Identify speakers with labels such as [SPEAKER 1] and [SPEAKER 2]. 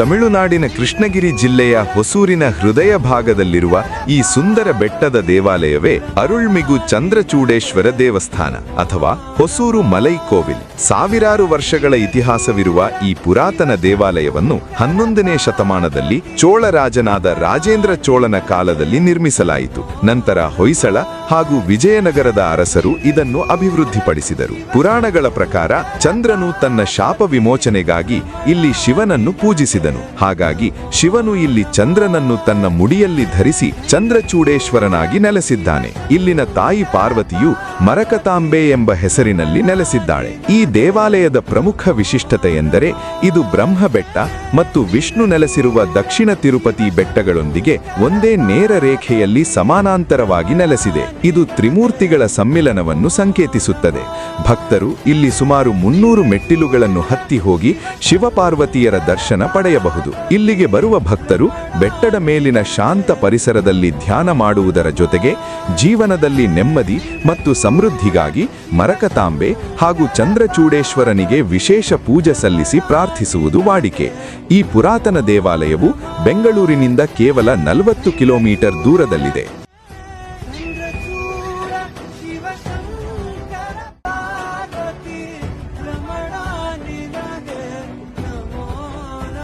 [SPEAKER 1] ತಮಿಳುನಾಡಿನ ಕೃಷ್ಣಗಿರಿ ಜಿಲ್ಲೆಯ ಹೊಸೂರಿನ ಹೃದಯ ಭಾಗದಲ್ಲಿರುವ ಈ ಸುಂದರ ಬೆಟ್ಟದ ದೇವಾಲಯವೇ ಅರುಳ್ಮಿಗು ಚಂದ್ರಚೂಡೇಶ್ವರ ದೇವಸ್ಥಾನ ಅಥವಾ ಹೊಸೂರು ಮಲೈ ಕೋವಿಲ್. ಸಾವಿರಾರು ವರ್ಷಗಳ ಇತಿಹಾಸವಿರುವ ಈ ಪುರಾತನ ದೇವಾಲಯವನ್ನು 11ನೇ ಶತಮಾನದಲ್ಲಿ ಚೋಳರಾಜನಾದ ರಾಜೇಂದ್ರ ಚೋಳನ ಕಾಲದಲ್ಲಿ ನಿರ್ಮಿಸಲಾಯಿತು. ನಂತರ ಹೊಯ್ಸಳ ಹಾಗೂ ವಿಜಯನಗರದ ಅರಸರು ಇದನ್ನು ಅಭಿವೃದ್ಧಿಪಡಿಸಿದರು. ಪುರಾಣಗಳ ಪ್ರಕಾರ ಚಂದ್ರನು ತನ್ನ ಶಾಪ ವಿಮೋಚನೆಗಾಗಿ ಇಲ್ಲಿ ಶಿವನನ್ನು ಪೂಜಿಸಿದನು. ಹಾಗಾಗಿ ಶಿವನು ಇಲ್ಲಿ ಚಂದ್ರನನ್ನು ತನ್ನ ಮುಡಿಯಲ್ಲಿ ಧರಿಸಿ ಚಂದ್ರಚೂಡೇಶ್ವರನಾಗಿ ನೆಲೆಸಿದ್ದಾನೆ. ಇಲ್ಲಿನ ತಾಯಿ ಪಾರ್ವತಿಯು ಮರಕತಾಂಬೆ ಎಂಬ ಹೆಸರಿನಲ್ಲಿ ನೆಲೆಸಿದ್ದಾಳೆ. ಈ ದೇವಾಲಯದ ಪ್ರಮುಖ ವಿಶಿಷ್ಟತೆ ಎಂದರೆ ಇದು ಬ್ರಹ್ಮ ಬೆಟ್ಟ ಮತ್ತು ವಿಷ್ಣು ನೆಲೆಸಿರುವ ದಕ್ಷಿಣ ತಿರುಪತಿ ಬೆಟ್ಟಗಳೊಂದಿಗೆ ಒಂದೇ ನೇರ ರೇಖೆಯಲ್ಲಿ ಸಮಾನಾಂತರವಾಗಿ ನೆಲೆಸಿದೆ. ಇದು ತ್ರಿಮೂರ್ತಿಗಳ ಸಮ್ಮಿಲನವನ್ನು ಸಂಕೇತಿಸುತ್ತದೆ. ಭಕ್ತರು ಇಲ್ಲಿ ಸುಮಾರು 300 ಮೆಟ್ಟಿಲುಗಳನ್ನು ಹತ್ತಿ ಹೋಗಿ ಶಿವಪಾರ್ವತಿಯರ ದರ್ಶನ ಪಡೆಯಬಹುದು. ಇಲ್ಲಿಗೆ ಬರುವ ಭಕ್ತರು ಬೆಟ್ಟದ ಮೇಲಿನ ಶಾಂತ ಪರಿಸರದಲ್ಲಿ ಧ್ಯಾನ ಮಾಡುವುದರ ಜೊತೆಗೆ ಜೀವನದಲ್ಲಿ ನೆಮ್ಮದಿ ಮತ್ತು ಸಮೃದ್ಧಿಗಾಗಿ ಮರಕತಾಂಬೆ ಹಾಗೂ ಚಂದ್ರಚೂಡೇಶ್ವರನಿಗೆ ವಿಶೇಷ ಪೂಜೆ ಸಲ್ಲಿಸಿ ಪ್ರಾರ್ಥಿಸುವುದು ವಾಡಿಕೆ. ಈ ಪುರಾತನ ದೇವಾಲಯವು ಬೆಂಗಳೂರಿನಿಂದ ಕೇವಲ 40 ಕಿಲೋಮೀಟರ್ ದೂರದಲ್ಲಿದೆ.